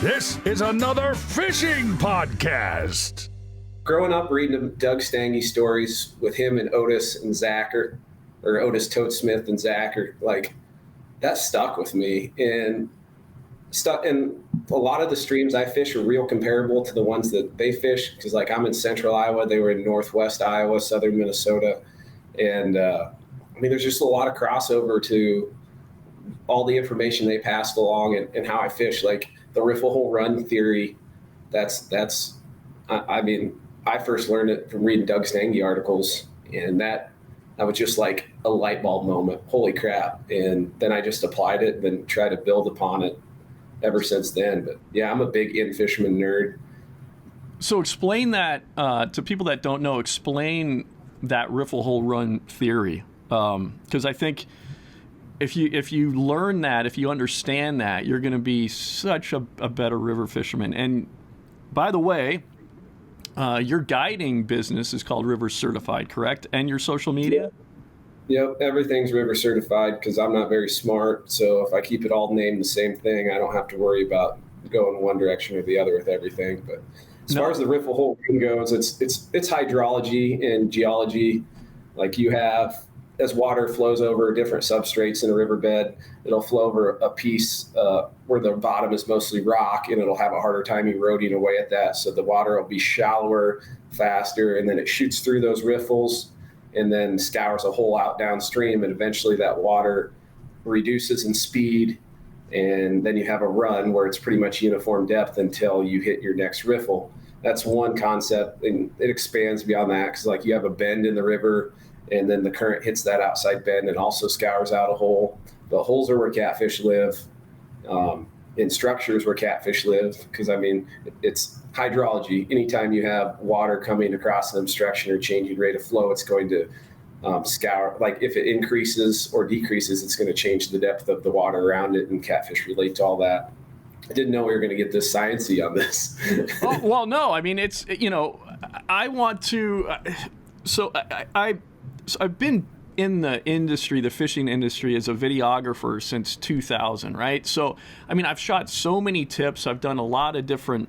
This is another fishing podcast. Growing up reading Doug Stange stories with him and Otis and Zach, or Otis Toad Smith and Zach, or like that stuck with me. And a lot of the streams I fish are real comparable to the ones that they fish, because like I'm in central Iowa, they were in northwest Iowa, southern Minnesota, and I mean there's just a lot of crossover to all the information they passed along and how I fish. Like the Riffle-Hole-Run theory, I mean, I first learned it from reading Doug Stange articles, and that was just like a light bulb moment. Holy crap. And then I just applied it and then tried to build upon it ever since then. But yeah, I'm a big in-fisherman nerd. So explain that to people that don't know. Explain that Riffle-Hole-Run theory, because I think if you learn that, if you understand that, you're going to be such a better river fisherman. And by the way, your guiding business is called River Certified, correct? And your social media? Yep, everything's River Certified because I'm not very smart. So if I keep it all named the same thing, I don't have to worry about going one direction or the other with everything. But as far as the Riffle-Hole-Run goes, it's hydrology and geology. Like you have, as water flows over different substrates in a riverbed, it'll flow over a piece where the bottom is mostly rock, and it'll have a harder time eroding away at that. So the water will be shallower, faster, and then it shoots through those riffles and then scours a hole out downstream, and eventually that water reduces in speed, and then you have a run where it's pretty much uniform depth until you hit your next riffle. That's one concept, and it expands beyond that because like you have a bend in the river, and then the current hits that outside bend and also scours out a hole. The holes are where catfish live, in structures where catfish live, because I mean, it's hydrology. Anytime you have water coming across an obstruction or changing rate of flow, it's going to scour. Like if it increases or decreases, it's going to change the depth of the water around it, and catfish relate to all that. I didn't know we were going to get this sciencey on this. Oh, well, no, I mean, it's, I want to, I've been in the industry, the fishing industry, as a videographer since 2000, right? So, I mean, I've shot so many tips. I've done a lot of different,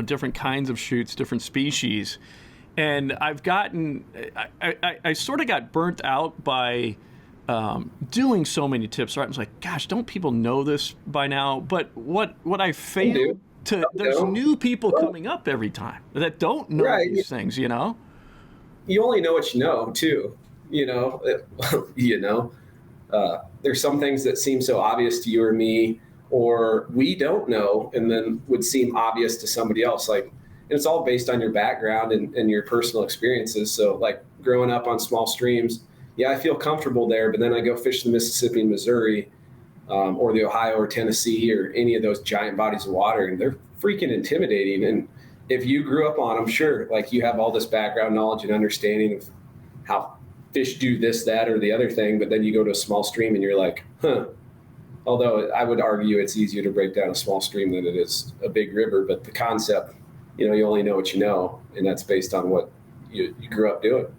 different kinds of shoots, different species. And I've gotten, I sort of got burnt out by doing so many tips, right? I was like, gosh, don't people know this by now? But what I failed to, there's new people coming up every time that don't know these things, You only know what you know, too. There's some things that seem so obvious to you or me, or we don't know, and then would seem obvious to somebody else. Like, and it's all based on your background and your personal experiences. So, like growing up on small streams, yeah, I feel comfortable there, but then I go fish the Mississippi and Missouri, or the Ohio or Tennessee or any of those giant bodies of water, and they're freaking intimidating. And if you grew up on them, sure, like you have all this background knowledge and understanding of how fish do this, that, or the other thing, but then you go to a small stream and you're like, Although I would argue it's easier to break down a small stream than it is a big river, but the concept, you only know what you know, and that's based on what you grew up doing.